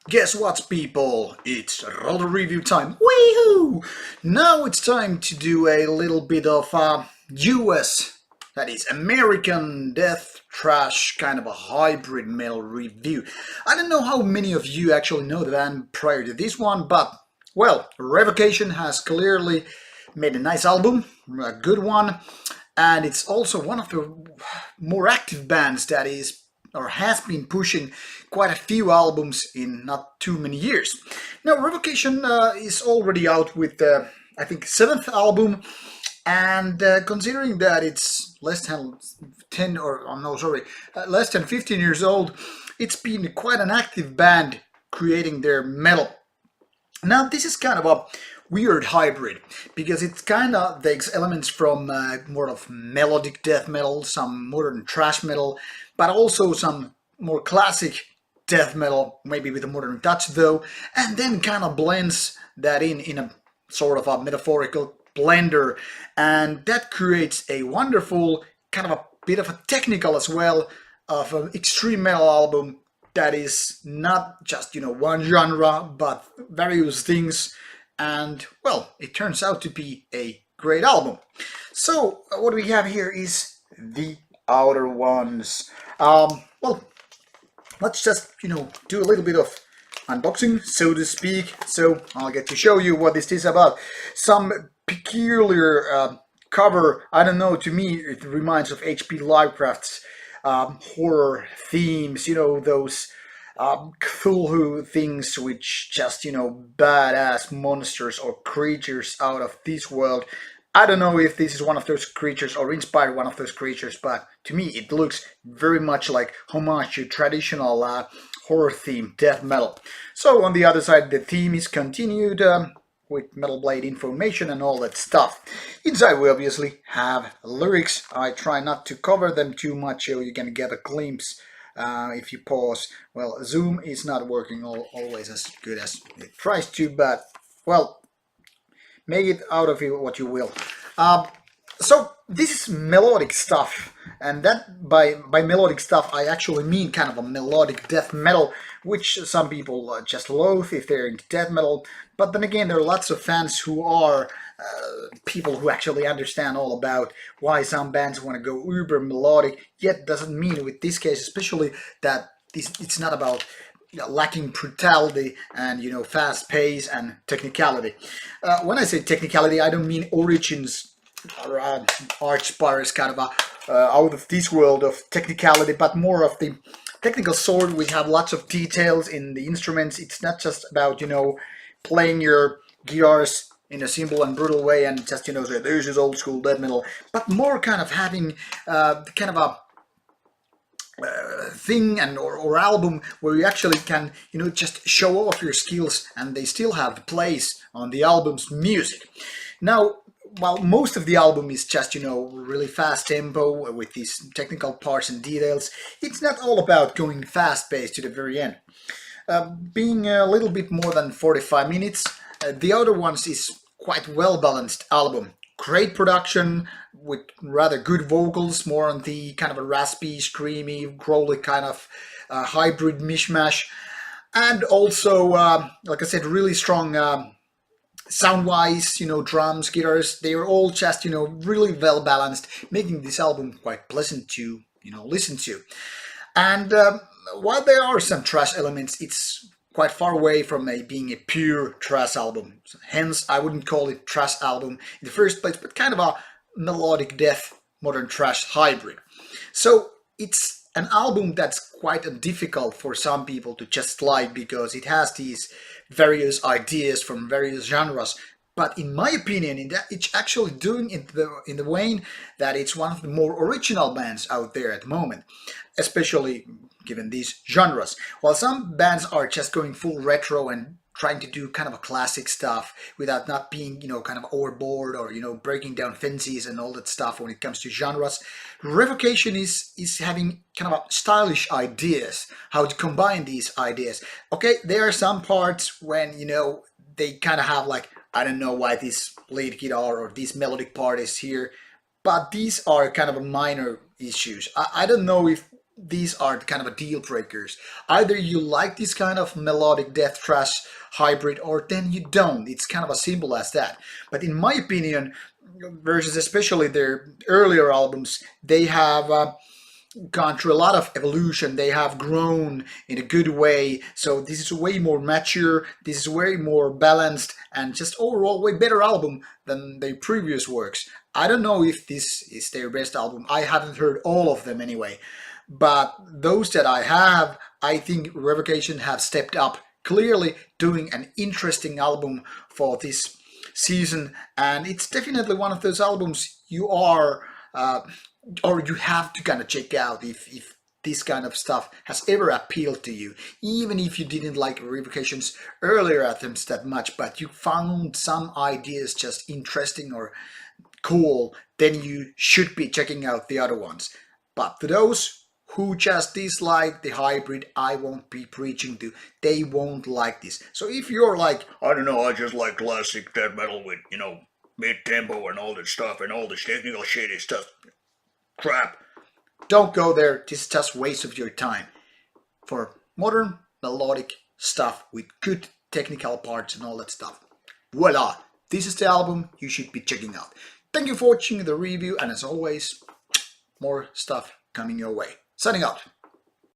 Guess what, people? It's Rauta review time. Weehoo! Now it's time to do a little bit of US, that is American death thrash, kind of a hybrid metal review. I don't know how many of you actually know the band prior to this one, but well, Revocation has clearly made a nice album, a good one, and it's also one of the more active bands that is or has been pushing quite a few albums in not too many years. Now, Revocation is already out with I think seventh album, and considering that it's less than 10 or oh, no, sorry, less than 15 years old, it's been quite an active band creating their metal. Now, this is kind of a weird hybrid because it kind of takes elements from more of melodic death metal, some modern thrash metal, but also some more classic death metal, maybe with a modern touch though, and then kind of blends that in a sort of a metaphorical blender, and that creates a wonderful kind of a bit of a technical as well of an extreme metal album that is not just one genre but various things, and well, it turns out to be a great album. So what we have here is the outer ones. Well, let's just do a little bit of unboxing, so to speak. So I'll get to show you what this is about. Some peculiar cover. I don't know, to me it reminds of HP Lovecraft's horror themes, those Cthulhu things, which just, badass monsters or creatures out of this world. I don't know if this is one of those creatures or inspired one of those creatures, but to me it looks very much like homage to traditional horror themed death metal. So on the other side, the theme is continued with Metal Blade information and all that stuff. Inside we obviously have lyrics. I try not to cover them too much so you can get a glimpse if you pause. Well, Zoom is not working always as good as it tries to, but well, make it out of it what you will. So this is melodic stuff, and that by melodic stuff I actually mean kind of a melodic death metal, which some people just loathe if they're into death metal. But then again, there are lots of fans who are people who actually understand all about why some bands want to go uber melodic. Yet doesn't mean with this case especially that it's not about lacking brutality and fast pace and technicality. When I say technicality, I don't mean Origins or Archspire's kind of a out of this world of technicality, but more of the technical sort. We have lots of details in the instruments. It's not just about playing your guitars in a simple and brutal way and just say this is old school death metal, but more kind of having kind of a thing and or album where you actually can just show off your skills and they still have the place on the album's music. Now, while most of the album is just really fast tempo with these technical parts and details, it's not all about going fast paced to the very end. Being a little bit more than 45 minutes, the other ones is quite well balanced album. Great production with rather good vocals, more on the kind of a raspy, screamy, growly kind of hybrid mishmash. And also, like I said, really strong sound-wise, drums, guitars, they are all just, really well balanced, making this album quite pleasant to, listen to. And while there are some thrash elements, it's quite far away from being a pure thrash album. So hence, I wouldn't call it thrash album in the first place, but kind of a melodic death modern thrash hybrid. So it's an album that's quite difficult for some people to just like because it has these various ideas from various genres. But in my opinion, it's actually doing it in the vein that it's one of the more original bands out there at the moment, especially given these genres. While some bands are just going full retro and trying to do kind of a classic stuff without not being, kind of overboard or, breaking down fences and all that stuff when it comes to genres, Revocation is having kind of a stylish ideas, how to combine these ideas. Okay, there are some parts when, they kind of have like, I don't know why this lead guitar or this melodic part is here, but these are kind of a minor issues. I don't know if these are kind of a deal breakers. Either you like this kind of melodic death thrash hybrid, or then you don't. It's kind of as simple as that. But in my opinion, versus especially their earlier albums, they have gone through a lot of evolution. They have grown in a good way. So this is a way more mature. This is way more balanced, and just overall way better album than their previous works. I don't know if this is their best album. I haven't heard all of them anyway. But those that I have, I think Revocation have stepped up, clearly doing an interesting album for this season, and it's definitely one of those albums you are or you have to kind of check out if this kind of stuff has ever appealed to you, even if you didn't like Revocation's earlier attempts that much, but you found some ideas just interesting or cool, then you should be checking out the other ones. But to those who just dislike the hybrid, I won't be preaching to. They won't like this. So if you're like, I don't know, I just like classic death metal with, mid-tempo and all that stuff and all this technical shit is just crap, don't go there. This is just waste of your time. For modern melodic stuff with good technical parts and all that stuff, voila, this is the album you should be checking out. Thank you for watching the review, and as always, more stuff coming your way. Signing out.